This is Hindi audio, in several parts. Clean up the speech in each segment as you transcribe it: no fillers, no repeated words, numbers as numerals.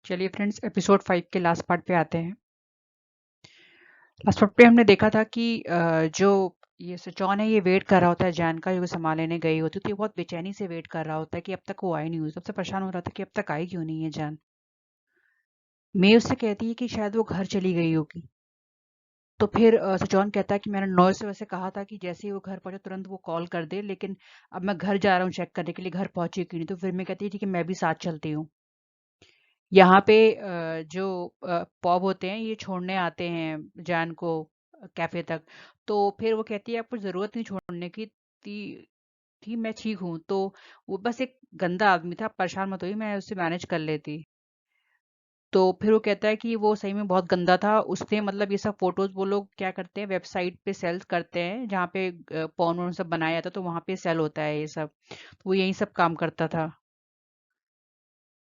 चलिए फ्रेंड्स, एपिसोड 5 के लास्ट पार्ट पे आते हैं। लास्ट पार्ट पे हमने देखा था कि जो ये सचौन है, ये वेट कर रहा होता है जैन का, जो सामान लेने गई होती है, तो ये बहुत बेचैनी से वेट कर रहा होता है कि अब तक वो आई नहीं हुई। सबसे परेशान हो रहा था कि अब तक आई क्यों नहीं है जैन। मे उससे कहती है कि शायद वो घर चली गई होगी। तो फिर सचौन कहता है कि मैंने नॉय से वैसे कहा था कि जैसे ही वो घर पहुंचे तुरंत वो कॉल कर दे, लेकिन अब मैं घर जा रहा हूँ चेक करने के लिए घर पहुंची कि नहीं। तो फिर मैं कहती है ठीक है, मैं भी साथ चलती हूँ। यहाँ पे जो पॉब होते हैं ये छोड़ने आते हैं जैन को कैफे तक। तो फिर वो कहती है आपको जरूरत नहीं छोड़ने की थी मैं ठीक हूँ। तो वो बस एक गंदा आदमी था, आप परेशान मत होइए, मैं उससे मैनेज कर लेती। तो फिर वो कहता है कि वो सही में बहुत गंदा था। उसने मतलब ये सब फोटोज वो लोग क्या करते हैं, वेबसाइट पे सेल करते हैं जहाँ पे पॉर्न वॉर्न सब बनाया जाता है, तो वहाँ पे सेल होता है ये सब। तो वो यही सब काम करता था।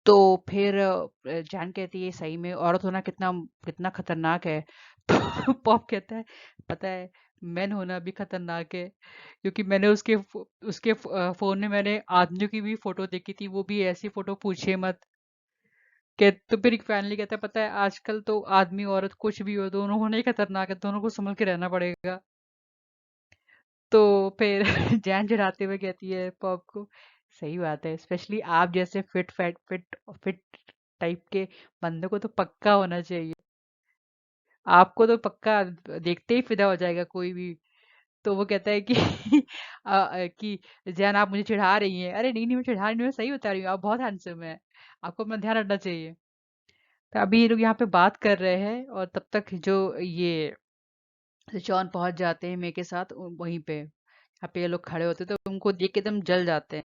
तो फिर जान कहती है सही में औरत होना कितना कितना खतरनाक है। तो पॉप कहता है पता है, मैन होना भी खतरनाक है, क्योंकि मैंने उसके फोन में मैंने आदमियों की भी फोटो देखी थी, वो भी ऐसी फोटो पूछे मत। तो फिर फाइनली कहता है पता है, आजकल तो आदमी औरत कुछ भी हो, दोनों होना ही खतरनाक है, दोनों को संभल के रहना पड़ेगा। तो फिर जान चढ़ाते हुए कहती है पॉप को सही बात है, स्पेशली आप जैसे फिट टाइप के बंदे को तो पक्का होना चाहिए। आपको तो पक्का देखते ही फिदा हो जाएगा कोई भी। तो वो कहता है कि कि जैन आप मुझे चिढ़ा रही हैं। अरे नहीं नहीं, मैं चिढ़ा रही नहीं, मैं सही बता रही हूँ, आप बहुत हैंडसम है, आपको अपना ध्यान रखना चाहिए। तो अभी ये लोग यहाँ पे बात कर रहे हैं और तब तक जो ये जॉन पहुंच जाते हैं मे के साथ वहीं पे। यहाँ पे ये लोग खड़े होते हैं तो उनको देख के एकदम जल जाते हैं।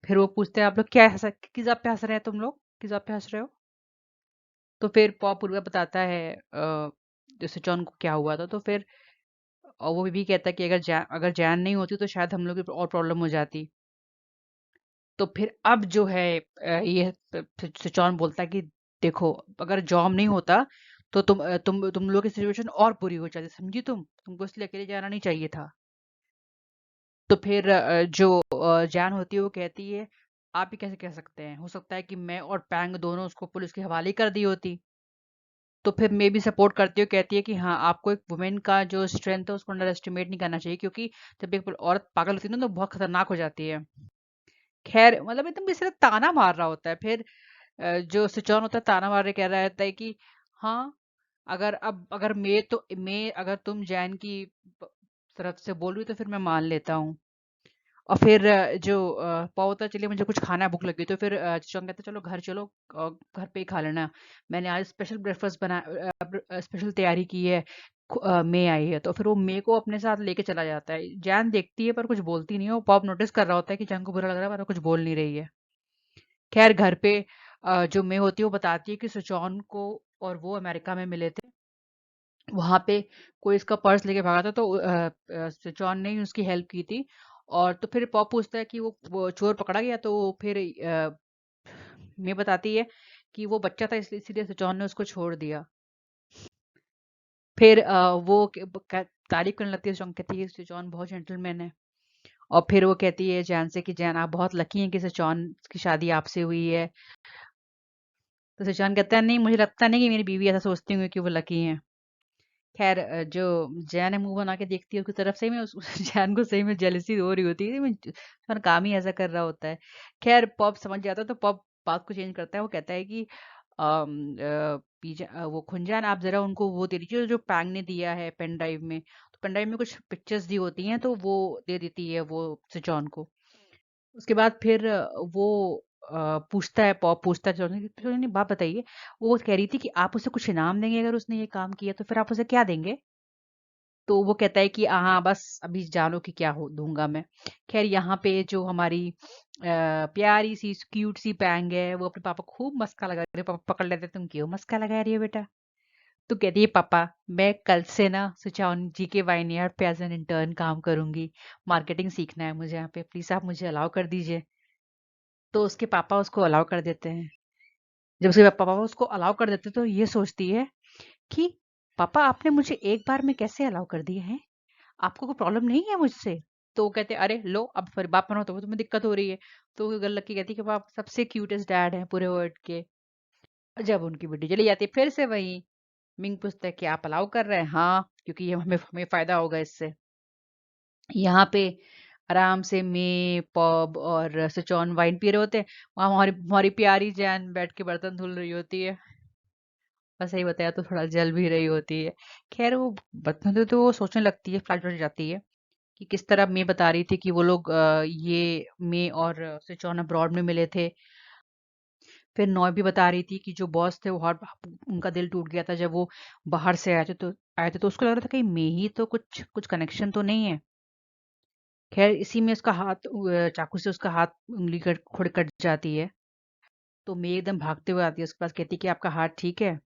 फिर वो पूछते हैं आप लोग क्या किस बात पे हंस रहे हैं, तुम लोग किस बात पे हंस रहे हो। तो फिर पॉप पूर्वा बताता है जैसे जॉन को क्या हुआ था। तो फिर और वो भी कहता है कि अगर जैन नहीं होती तो शायद हम लोग की और प्रॉब्लम हो जाती। तो फिर अब जो है फिर जॉन बोलता है कि देखो, अगर जॉन नहीं होता तो तुम लोग की सिचुएशन और बुरी हो जाती, समझी तुमको इसलिए अकेले जाना नहीं चाहिए था। तो फिर जो जैन होती है वो कहती है आप ही कैसे कह सकते हैं, हो सकता है कि मैं और पैंग दोनों उसको पुलिस के हवाले कर दी होती। तो फिर मे भी सपोर्ट करती है, कहती है कि हाँ, आपको एक वुमेन का जो स्ट्रेंथ है उसको अंडर एस्टिमेट नहीं करना चाहिए, क्योंकि जब एक औरत पागल होती है ना तो बहुत खतरनाक हो जाती है। खैर मतलब एकदम किसी ने ताना मार रहा होता है। फिर जो सिचौन होता है ताना मार रहे कह रहा होता है कि हाँ, अगर मैं अगर तुम जैन की प- तरफ से बोल रही हो तो फिर मैं मान लेता हूँ। और फिर पाव होता है चलिए मुझे कुछ खाना है, भूख लगी। तो फिर चिचोंग कहते चलो घर चलो, घर पे ही खा लेना, मैंने आज स्पेशल ब्रेकफास्ट बना स्पेशल तैयारी की है। मे आई है। तो फिर वो मे को अपने साथ लेके चला जाता है। जैन देखती है पर कुछ बोलती नहीं है। वो पॉप नोटिस कर रहा होता है कि जैन को बुरा लग रहा है पर वो कुछ बोल नहीं रही है। खैर घर पे जो मे होती है वो बताती है कि सुचौन को और वो अमेरिका में मिले थे। वहां पे कोई इसका पर्स लेके भागा था, तो जॉन ने ही उसकी हेल्प की थी। और तो फिर पॉप पूछता है कि वो चोर पकड़ा गया। तो फिर मैं बताती है कि वो बच्चा था इसलिए इसीलिए जॉन ने उसको छोड़ दिया। फिर तारीफ करने लगती है, जॉन कहती है कि जॉन बहुत जेंटलमैन है। और फिर वो कहती है जैन से कि जैन आप बहुत लकी हैं कि जॉन की शादी आपसे हुई है। तो जॉन कहता है नहीं, मुझे लगता नहीं कि मेरी बीवी ऐसा सोचती होंगी कि वो लकी हैं। खैर जो जैन है मुंह बना के देखती है उसकी तरफ, से में उस जैन को सही में जेलसी हो रही होती है, पर काम ही ऐसा कर रहा होता है। खैर पॉप समझ जाता है तो पॉप बात को चेंज करता है। वो कहता है कि वो खुंजान आप जरा उनको वो दे दीजिए जो पैंग ने दिया है पेन ड्राइव में। तो पेन ड्राइव में कुछ पिक्चर्स दी होती हैं तो वो दे देती है वो जॉन को। उसके बाद फिर वो पूछता है, पॉप पूछता है जॉन से कि "नहीं, बात बताइए, वो कह रही थी कि आप उसे कुछ इनाम देंगे अगर उसने ये काम किया, तो फिर आप उसे क्या देंगे"। तो वो कहता है कि हाँ बस अभी जानो कि क्या हो दूंगा मैं। खैर यहाँ पे जो हमारी प्यारी सी क्यूट सी पैंग है वो अपने पापा को खूब मस्का लगा रही है। पापा पकड़ लेते, तुम क्यों मस्का लगा रही हो बेटा। तो कहती है पापा मैं कल से ना सुचान जी के वाइनयार्ड पे एज एन इंटर्न काम करूंगी, मार्केटिंग सीखना है मुझे यहाँ पे, प्लीज आप मुझे अलाउ कर दीजिए। तो उसके पापा उसको अलाउ कर देते हैं। जब उसके पापा उसको अलाउ कर देते हैं तो ये सोचती है कि पापा आपने मुझे एक बार में कैसे अलाउ कर दिए हैं, आपको कोई प्रॉब्लम नहीं है मुझसे। तो वो कहते अरे लो अब फिर बाप मनो तो तुम्हें दिक्कत हो रही है। तो वो लकी कहती कि पापा सबसे क्यूटेस्ट डैड है पूरे वर्ल्ड के। जब उनकी बेटी चली जाती है फिर से वही मिंग पूछता है कि आप अलाउ कर रहे हैं? हाँ, क्योंकि ये हमें हमें फायदा होगा इससे। यहाँ पे आराम से मे पॉब और सिचोन वाइन पी रहे होते हैं। वहां हमारी हमारी प्यारी जैन बैठ के बर्तन धुल रही होती है। और सही बताया तो थोड़ा जल भी रही होती है। खैर वो बर्तन धुलते तो वो सोचने लगती है, फ्लैशबैक जाती है कि किस तरह मे बता रही थी कि वो लोग ये मे और सिचोन अब्रॉड में मिले थे। फिर नॉय भी बता रही थी कि जो बॉस थे वो उनका दिल टूट गया था जब वो बाहर से आए थे तो उसको लग रहा था कहीं मे ही तो कुछ कुछ कनेक्शन तो नहीं है। खैर इसी में उसका हाथ चाकू से उसका हाथ उंगली कट थोड़ी कट जाती है। तो मैं एकदम भागते हुए आती है उसके पास, कहती है कि आपका हाथ ठीक है?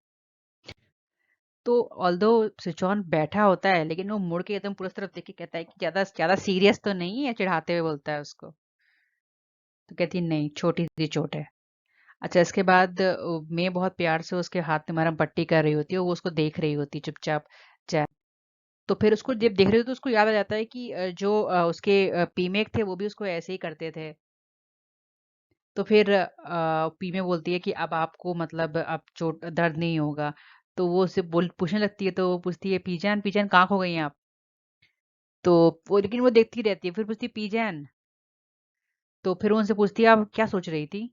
तो ऑल्दो सिचोन बैठा होता है लेकिन वो मुड़ के एकदम पूरी तरफ देख के कहता है कि ज्यादा ज्यादा सीरियस तो नहीं है, चिढ़ाते हुए बोलता है उसको। तो कहती है नहीं, छोटी सी चोट है। अच्छा इसके बाद मैं बहुत प्यार से उसके हाथ में मरहम पट्टी कर रही होती है, वो उसको देख रही होती है चुपचाप। जैन तो फिर उसको जब देख रही होती है तो उसको याद आ जाता है कि जो उसके पीमेक थे वो भी उसको ऐसे ही करते थे। तो फिर पीमे बोलती है कि अब आपको मतलब अब चोट दर्द नहीं होगा। तो वो उससे बोल पूछने लगती है, तो वो पूछती है पीजैन पीजैन कहाँ खो गई हैं आप? तो वो लेकिन वो देखती रहती है, फिर पूछती है पीजैन। तो फिर वो उनसे पूछती है आप क्या सोच रही थी?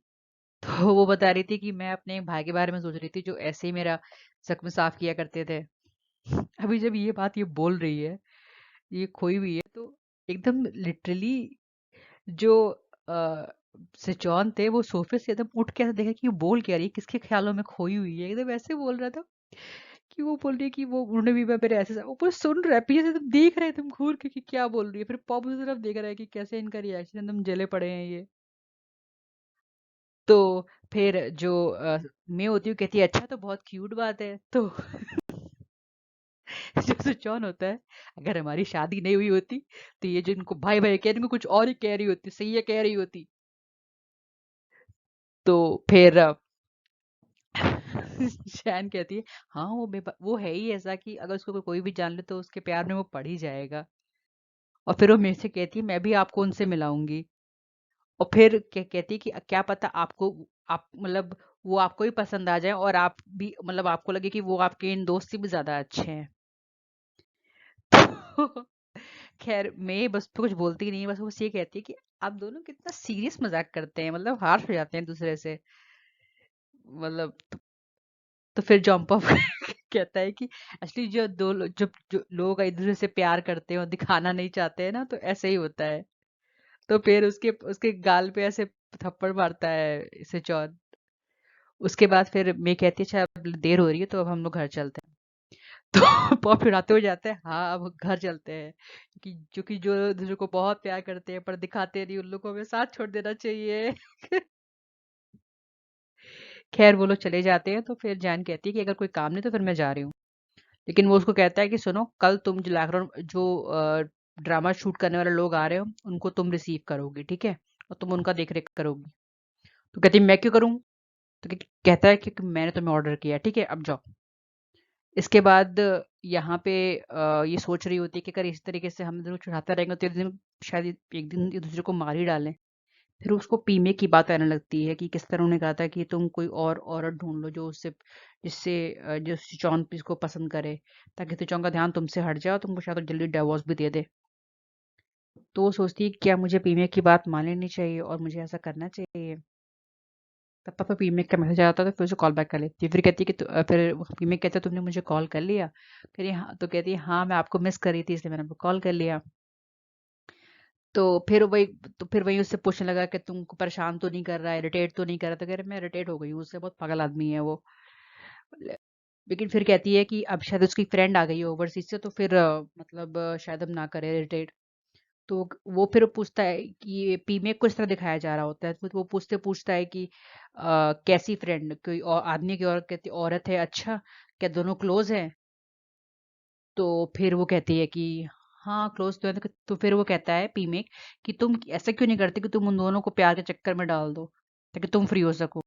तो वो बता रही थी कि मैं अपने एक भाई के बारे में सोच रही थी जो ऐसे ही मेरा जख्म साफ किया करते थे। अभी जब ये बात ये बोल रही है, ये खोई हुई है, तो एकदम लिटरली जो अ, सिचौन थे वो सोफे से एकदम उठ के ऐसे देखा कि वो बोल क्या रही है, किसके ख्यालों में खोई हुई है, एकदम ऐसे बोल रहा था कि वो बोल रही है कि वो उन्होंने भी मैं मेरे ऐसे ऊपर सुन रहा है, पीछे से तुम देख रहे हैं तुम घूर के कि क्या बोल रही है, फिर पॉप उस तरफ देख रहा है कि कैसे इनका रिएक्शन एकदम जले पड़े हैं ये। तो फिर जो मैं होती हूँ कहती है अच्छा तो बहुत क्यूट बात है। तो जो सुचौन होता है, अगर हमारी शादी नहीं हुई होती तो ये जो इनको भाई भाई कह रही, इनको कुछ और ही कह रही होती, सही है कह रही होती। तो फिर शैन कहती है हाँ वो है ही ऐसा कि अगर उसको कोई भी जान ले तो उसके प्यार में वो पड़ ही जाएगा। और फिर वो मेरे से कहती है मैं भी आपको उनसे मिलाऊंगी। और फिर कहती है कि क्या पता आपको आप मतलब वो आपको ही पसंद आ जाए और आप भी मतलब आपको लगे कि वो आपके इन दोस्त से भी ज्यादा अच्छे हैं। तो खैर मैं बस तो कुछ बोलती नहीं, बस वो बस ये कहती है कि आप दोनों कितना सीरियस मजाक करते हैं, मतलब हार्श हो जाते हैं दूसरे से। मतलब तो फिर जंप अप कहता है कि असली जो जो लोग एक दूसरे से प्यार करते हैं और दिखाना नहीं चाहते हैं ना, तो ऐसे ही होता है। तो फिर उसके उसके गाल पे ऐसे थप्पड़ मारता है इसे जॉन। उसके बाद फिर मैं कहती है अच्छा अब देर हो रही है तो अब हम लोग घर चलते हैं। तो पॉप फिराते हुए जाते हैं हाँ अब घर चलते हैं, क्योंकि जो एक दूसरे को बहुत प्यार करते हैं पर दिखाते नहीं, उन लोगों को हमें साथ छोड़ देना चाहिए। खैर वो लोग चले जाते हैं, तो फिर जैन कहती है कि अगर कोई काम नहीं तो फिर मैं जा रही हूँ। लेकिन वो उसको कहता है कि सुनो कल तुम जो बैकग्राउंड जो ड्रामा शूट करने वाले लोग आ रहे हो उनको तुम रिसीव करोगी, ठीक है? और तुम उनका देख रेख करोगी। तो कहती है मैं क्यों करूँ? तो कहता है कि मैंने तुम्हें ऑर्डर किया है, ठीक है अब जाओ। इसके बाद यहाँ पे ये सोच रही होती है कि अगर इस तरीके से हम दोनों चढ़ाते रहेंगे तो एक दिन शायद एक दिन एक दूसरे को मार ही डालें। फिर उसको पीमे की बात आने लगती है कि किस तरह उन्होंने कहा था कि तुम कोई और औरत ढूंढ लो जो उससे जिससे जो सिचौन पीस को पसंद करे, ताकि सिचौन का ध्यान तुमसे हट जाए और तुमको शायद वो जल्दी डिवोर्स भी दे दे। तो वो सोचती है कि क्या मुझे पीमे की बात मान लेनी चाहिए और मुझे ऐसा करना चाहिए। तब पापा पीमे का मैसेज आता है तो फिर उसे कॉल बैक कर लेती है, फिर कहती है कि फिर पीमे कहता है तुमने मुझे कॉल कर लिया? कह रही हाँ, तो कहती है हाँ मैं आपको मिस कर रही थी इसलिए मैंने आपको कॉल कर लिया। तो फिर वही तो फिर वही उससे पूछने लगा कि तुमको परेशान तो नहीं कर रहा है, इरिटेट तो नहीं कर रहा? तो कह रहे मैं इरिटेट हो गई हूँ उससे, बहुत पागल आदमी है वो। ले- लेकिन फिर कहती है कि अब शायद उसकी फ्रेंड आ गई है ओवरसीज से, तो फिर मतलब शायद हम ना करें इरिटेट। तो वो फिर पूछता है कि ये पीमे को इस तरह दिखाया जा रहा होता है, तो वो पूछते पूछता है कि कैसी फ्रेंड, कोई और आदमी की औरत कहती औरत है, अच्छा क्या दोनों क्लोज हैं? तो फिर वो कहती है कि हाँ क्लोज तो है। तो फिर वो कहता है पीमेक कि तुम ऐसा क्यों नहीं करते कि तुम उन दोनों को प्यार के चक्कर में डाल दो ताकि तुम फ्री हो सको।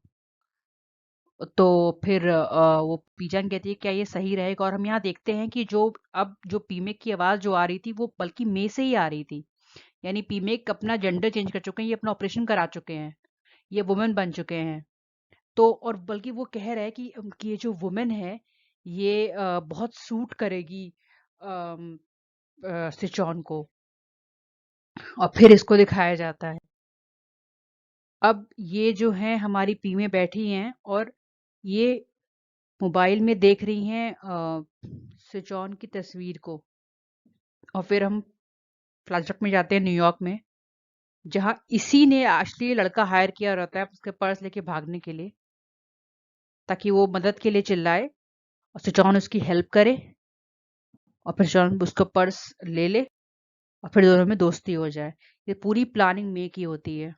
तो फिर वो पीजन कहती है क्या ये सही रहेगा? और हम यहाँ देखते हैं कि जो अब जो पीमेक की आवाज जो आ रही थी वो बल्कि मे से ही आ रही थी। यानी पीमेक अपना जेंडर चेंज कर चुके हैं, ये अपना ऑपरेशन करा चुके हैं, ये वुमेन बन चुके हैं। तो और बल्कि वो कह रहा है कि ये जो वुमेन है ये बहुत सूट करेगी सिचौन को, और फिर इसको दिखाया जाता है। अब ये जो है हमारी पी में बैठी हैं और ये मोबाइल में देख रही हैं सिचौन की तस्वीर को, और फिर हम फ्लैशबैक में जाते हैं न्यूयॉर्क में, जहाँ इसी ने एक्चुअली लड़का हायर किया रहता है उसके पर्स लेके भागने के लिए, ताकि वो मदद के लिए चिल्लाए और सिचौन उसकी हेल्प करे, और फिर सिचौन उसका पर्स ले ले और फिर दोनों में दोस्ती हो जाए। ये पूरी प्लानिंग मे की होती है।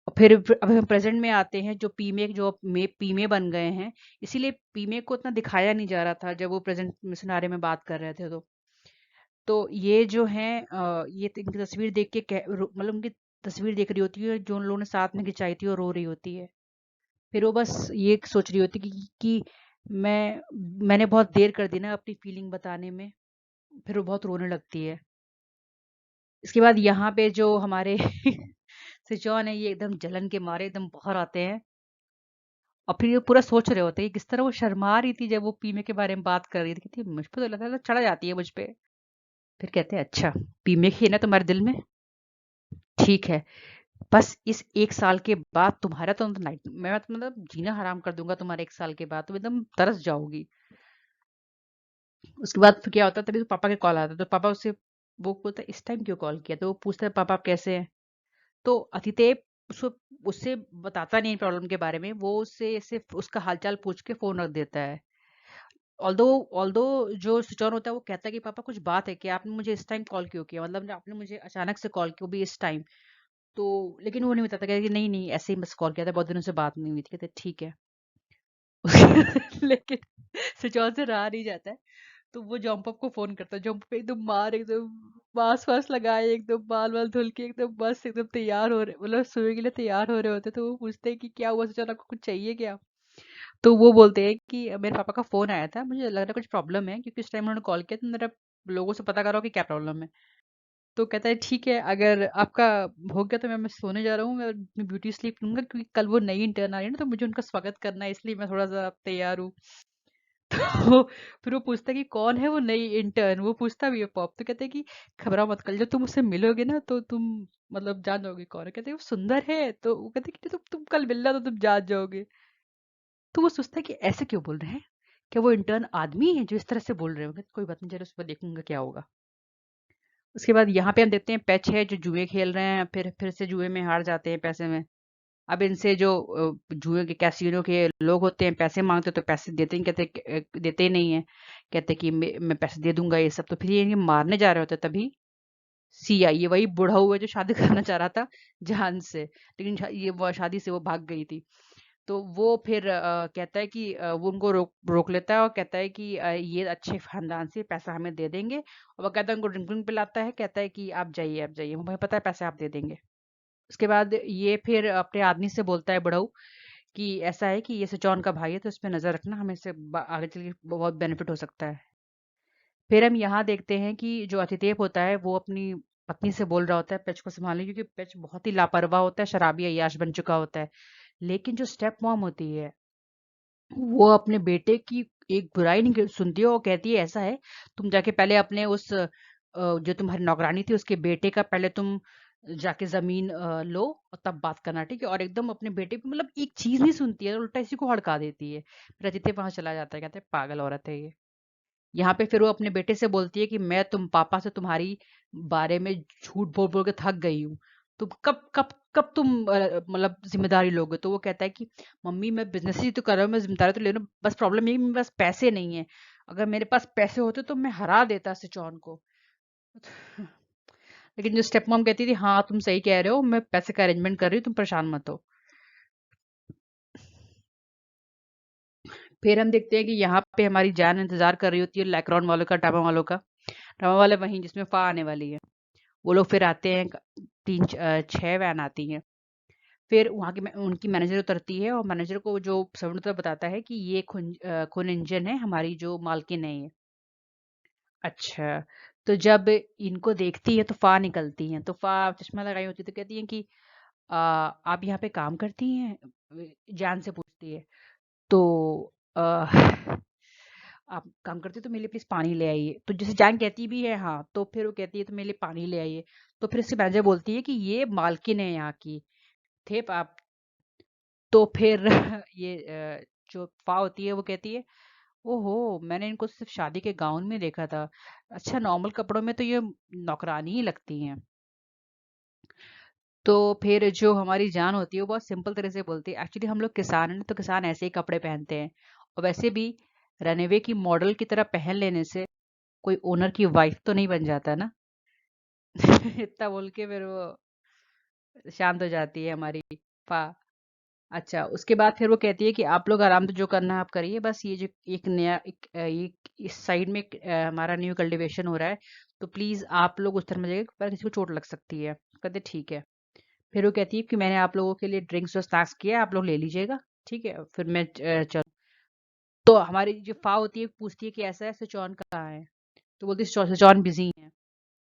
और फिर अब हम प्रेजेंट में आते हैं, जो पीमे जो मे पीमे बन गए हैं, इसीलिए पीमे को इतना दिखाया नहीं जा रहा था जब वो प्रेजेंट सिनारे में बात कर रहे थे। तो ये जो है ये इनकी तस्वीर देख के मतलब उनकी तस्वीर देख रही होती है जो उन लोगों ने साथ में खिंचाई थी, और रो रही होती है। फिर वो बस ये सोच रही होती कि मैंने बहुत देर कर दी ना अपनी फीलिंग बताने में। फिर वो बहुत रोने लगती है। इसके बाद यहाँ पे जो हमारे सिचौन है, ये एकदम जलन के मारे एकदम बाहर आते हैं, और फिर ये पूरा सोच रहे होते हैं कि किस तरह वो शर्मा रही थी जब वो पीमे के बारे में बात कर रही थी, कहती मुझ पे तो लगा था चढ़ जाती है मुझ पे। फिर कहते हैं अच्छा, पीमे ही है ना तुम्हारे दिल में, ठीक है, बस इस 1 साल के बाद तुम्हारा तो नाइट मैं तो मतलब जीना हराम कर दूंगा तुम्हारे 1 साल के बाद, तुम एकदम तरस जाओगी। उसके बाद फिर क्या होता है, तभी तो पापा के कॉल आता है, तो पापा उससे वो बोलता है इस टाइम क्यों कॉल किया, तो वो पूछता है पापा आप कैसे हैं। तो अतिदेव उसको उससे बताता नहीं प्रॉब्लम के बारे में, वो उससे सिर्फ उसका हालचाल पूछ के फोन रख देता है। ऑल्दो ऑल्दो जो सिचौन होता है वो कहता है कि पापा कुछ बात है कि आपने मुझे इस टाइम कॉल क्यों किया, मतलब आपने मुझे अचानक से कॉल क्यों भी इस टाइम। तो लेकिन वो नहीं बताता, कहता कि नहीं नहीं ऐसे ही बस कॉल किया था, बहुत दिनों से बात नहीं हुई थी, कहते ठीक है। लेकिन सिचौन से रहा नहीं जाता है, तो वो जॉम्पअप को फोन करता है। जॉम्पअप एकदम मार एकदम मास्क वास्क लगाए, एकदम बाल वाल धुल के एकदम बस एकदम तैयार हो रहे, मतलब सोने के लिए तैयार हो रहे होते, तो वो पूछते हैं कि क्या हुआ सिचौन, आपको कुछ चाहिए क्या। तो वो बोलते हैं कि मेरे पापा का फोन आया था, मुझे लग रहा है कुछ प्रॉब्लम है, क्योंकि इस टाइम उन्होंने कॉल किया, तो मेरा लोगों से पता करो कि क्या प्रॉब्लम है। तो कहता है ठीक है, अगर आपका हो गया तो मैं सोने जा रहा हूँ, मैं अपनी ब्यूटी स्लीप लूंगा, क्योंकि कल वो नई इंटर्न आ रही है ना, तो मुझे उनका स्वागत करना है, इसलिए मैं थोड़ा सा तैयार हूँ। तो फिर वो पूछता है कि कौन है वो नई इंटर्न, वो पूछता भी है पॉप, तो कहते हैं कि घबराओ मत, कल जब तुम उससे मिलोगे ना तो तुम मतलब जान जाओगे कौन है। कहते हैं वो सुंदर है, तो वो कहते हैं कि तुम कल मिलना तो तुम जान जाओगे। तो वो सोचता है कि ऐसे क्यों बोल रहे हैं, क्या वो इंटर्न आदमी है जो इस तरह से बोल रहे होंगे, कोई बात नहीं, जरा उस पर देखूंगा क्या होगा। उसके बाद यहाँ पे हम देखते हैं पैच है जो जुए खेल रहे हैं, फिर से जुए में हार जाते हैं पैसे में। अब इनसे जो जुए के कैसीनो के लोग होते हैं पैसे मांगते हैं, तो पैसे देते ही कहते देते ही नहीं है, कहते कि मैं पैसे दे दूंगा ये सब। तो फिर ये मारने जा रहे होते हैं, तभी सी आई, ये वही बूढ़ा हुआ जो शादी करना चाह रहा था जान से, लेकिन ये वो शादी से वो भाग गई थी। तो वो फिर कहता है कि वो उनको रोक रोक लेता है और कहता है कि ये अच्छे खानदान से पैसा हमें दे देंगे, और वो कहता है उनको ड्रिंक ड्रिंक पिलाता है, कहता है कि आप जाइए, मुझे पता है पैसे आप दे देंगे। उसके बाद ये फिर अपने आदमी से बोलता है बड़ऊ कि ऐसा है कि ये सिचौन का भाई है, तो इस पे नजर रखना, हमें इससे आगे चल के बहुत बेनिफिट हो सकता है। फिर हम यहाँ देखते हैं कि जो अतिदेव होता है वो अपनी पत्नी से बोल रहा होता है पेच को संभालने, क्योंकि पेच बहुत ही लापरवाह होता है, शराबी अय्याश बन चुका होता है। लेकिन जो स्टेप मॉम होती है वो अपने बेटे की एक बुराई नहीं सुनती है, वो कहती है ऐसा है, तुम जाके पहले अपने उस जो तुम्हारी नौकरानी थी उसके बेटे का पहले तुम जाके जमीन लो, और तब बात करना, ठीक है। और एकदम अपने बेटे पे मतलब एक चीज नहीं सुनती है, उल्टा इसी को हड़का देती है। फिर आदित्य वहां चला जाता है, कहते हैं पागल औरत है ये। यहाँ पे फिर वो अपने बेटे से बोलती है कि मैं तुम पापा से तुम्हारी बारे में झूठ बोल बोल के थक गई हूँ, तुम कब कब कब तुम मतलब जिम्मेदारी लोगे। तो वो कहता है कि मम्मी मैं बिजनेस ही तो कर रहा हूँ, मैं जिम्मेदारी तो ले रहा हूँ, बस प्रॉब्लम ये है कि मेरे पास पैसे नहीं है, अगर मेरे पास पैसे होते तो मैं हरा देता सिचौन को। लेकिन जो स्टेप मॉम कहती थी हाँ तुम सही कह रहे हो, मैं पैसे का अरेंजमेंट कर रही हूँ, तुम परेशान मत हो। फिर हम देखते हैं कि यहाँ पे हमारी जान इंतजार कर रही होती है लैक्रोन वालों का, ड्रामा वालों का। ड्रामा वाले वहीं जिसमें फा आने वाली है, वो लोग फिर आते हैं, 6 वैन आती हैं। फिर वहाँ की उनकी मैनेजर उतरती है, और मैनेजर को जो सवर्ण बताता है कि ये खून इंजन है, हमारी जो मालकिन है ये। अच्छा, तो जब इनको देखती है तो फा निकलती हैं, तो फा चश्मा लगाई होती है, तो कहती है कि आप यहाँ पे काम करती हैं? जान से पूछती है। तो आ, आप काम करते हो तो मेरे लिए प्लीज पानी ले आइए। तो जैसे जान कहती भी है हाँ, तो फिर वो कहती है तो मेरे लिए पानी ले आइए। तो फिर उससे मैनेजर बोलती है कि ये मालकिन है यहाँ की, थे आप। तो फिर ये जो फा होती है वो कहती है, ओहो, मैंने इनको सिर्फ शादी के गाउन में देखा था। अच्छा, नॉर्मल कपड़ों में तो ये नौकरानी ही लगती हैं। तो फिर जो हमारी जान होती है वो बहुत सिंपल तरह से बोलती है, एक्चुअली हम लोग किसान हैं तो किसान ऐसे ही कपड़े पहनते हैं। और वैसे भी रनवे की मॉडल की तरह पहन लेने से कोई ओनर की वाइफ तो नहीं बन जाता ना। इतना बोल के फिर वो शांत हो जाती है हमारी फा। अच्छा, उसके बाद फिर वो कहती है कि आप लोग आराम से जो करना है आप करिए, बस ये जो एक नया ये इस साइड में हमारा न्यू कल्टीवेशन हो रहा है, तो प्लीज आप लोग उस तरफ में जाइए, पर किसी को चोट लग सकती है। कहते ठीक है। फिर वो कहती है कि मैंने आप लोगों के लिए ड्रिंक्स और स्नैक्स किया है, आप लोग ले लीजिएगा। ठीक है, फिर मैं चल। तो हमारी जो फा होती है पूछती है कि ऐसा है सिचौन कहाँ है। तो बोलती है सिचौन बिजी है।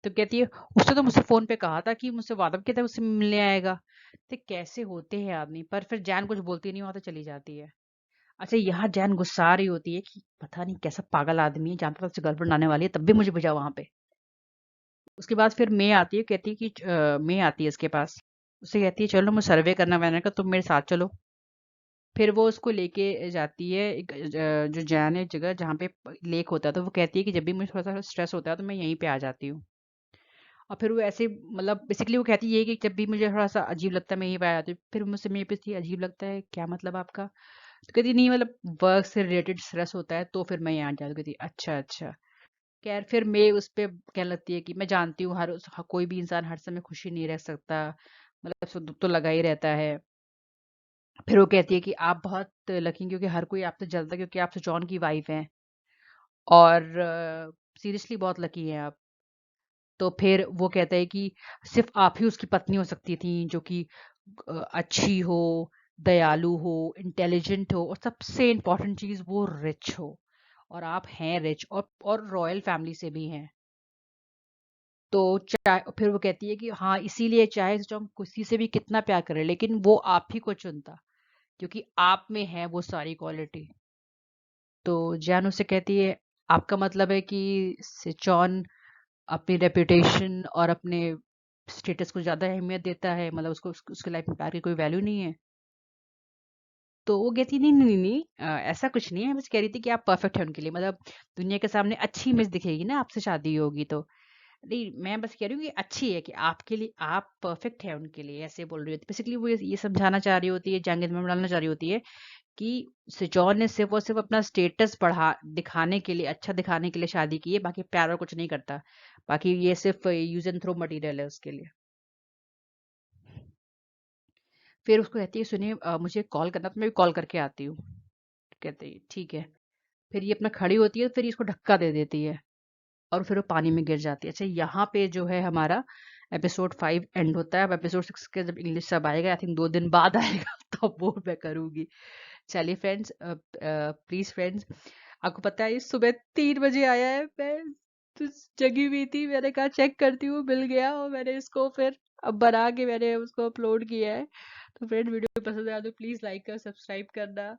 तो कहती है उसने तो मुझसे फोन पे कहा था कि मुझसे वादा किया था उससे मिलने आएगा। तो कैसे होते हैं आदमी, पर फिर जैन कुछ बोलती नहीं, वहां तो चली जाती है। अच्छा, यहाँ जैन गुस्सा रही होती है कि पता नहीं कैसा पागल आदमी है, जानता था उससे गर्लफ्रेंड आने वाली है तब भी मुझे भेजा वहां पे। उसके बाद फिर मे आती है, कहती है कि मे आती है इसके पास। उसे कहती है चलो मैं सर्वे करना, मैंने कहा तुम मेरे साथ चलो। फिर वो उसको लेके जाती है एक जो जैन है जगह जहाँ पे लेक होता है। तो वो कहती है कि जब भी मुझे थोड़ा सा स्ट्रेस होता है तो मैं यहीं पे आ जाती हूँ। और फिर वो ऐसे मतलब बेसिकली वो कहती है कि जब भी मुझे थोड़ा सा अजीब लगता है मैं यहीं पे आ जाती हूँ। फिर मुझसे मेरे पे थी अजीब लगता है क्या मतलब आपका। तो कहती नहीं मतलब वर्क से रिलेटेड स्ट्रेस होता है तो फिर मैं यहाँ आ जाती हूँ। कहती अच्छा अच्छा। खैर फिर मैं उस पे कहने लगती है कि मैं जानती हूँ कोई भी इंसान हर समय खुशी नहीं रह सकता, मतलब सुख दुख तो लगा ही रहता है। फिर वो कहती है कि आप बहुत लकी क्योंकि हर कोई आपसे जलता है क्योंकि आप सुजॉन की वाइफ हैं। और सीरियसली बहुत लकी हैं आप। तो फिर वो कहता है कि सिर्फ आप ही उसकी पत्नी हो सकती थी जो कि अच्छी हो, दयालु हो, इंटेलिजेंट हो, और सबसे इम्पोर्टेंट चीज वो रिच हो। और आप हैं रिच, और रॉयल फैमिली से भी हैं। तो चाहे फिर वो कहती है कि हाँ इसीलिए चाहे जो हम किसी से भी कितना प्यार करें लेकिन वो आप ही को चुनता, क्योंकि आप में है वो सारी क्वालिटी। तो जैन उससे कहती है आपका मतलब है कि सिचौन अपनी रेपुटेशन और अपने स्टेटस को ज्यादा अहमियत देता है, मतलब उसके लाइफ में प्यार की कोई वैल्यू नहीं है। तो वो कहती नहीं नहीं नहीं, ऐसा कुछ नहीं है, बस कह रही थी कि आप परफेक्ट है उनके लिए, मतलब दुनिया के सामने अच्छी इमेज दिखेगी ना आपसे शादी होगी तो। नहीं, मैं बस कह रही हूँ कि अच्छी है कि आपके लिए आप परफेक्ट है उनके लिए, ऐसे बोल रही होती बेसिकली वो ये समझाना चाह रही होती है, जांग में डालना चाह रही होती है कि सिजौन ने सिर्फ और सिर्फ अपना स्टेटस बढ़ा दिखाने के लिए, अच्छा दिखाने के लिए शादी की है, बाकी प्यार और कुछ नहीं करता। बाकी ये सिर्फ यूज एंड थ्रो मटेरियल है उसके लिए। फिर उसको कहती है सुनिए मुझे कॉल करना तो मैं भी कॉल करके आती हूँ। कहते हैं ठीक है। फिर ये अपना खड़ी होती है, फिर इसको धक्का दे देती है और फिर वो पानी में गिर जाती है। अच्छा, यहाँ पे जो है हमारा एपिसोड 5 एंड होता है। अब एपिसोड 6 के जब इंग्लिश सब आएगा, आई थिंक 2 दिन बाद आएगा तब वो मैं करूंगी। चलिए फ्रेंड्स, प्लीज फ्रेंड्स, आपको पता है ये सुबह 3 बजे आया है, मैं तो जगी हुई थी, मैंने कहा चेक करती हूँ मिल गया, और मैंने इसको फिर अब बना के मैंने उसको अपलोड किया है। तो फ्रेंड वीडियो पसंद आया तो प्लीज लाइक कर सब्सक्राइब करना।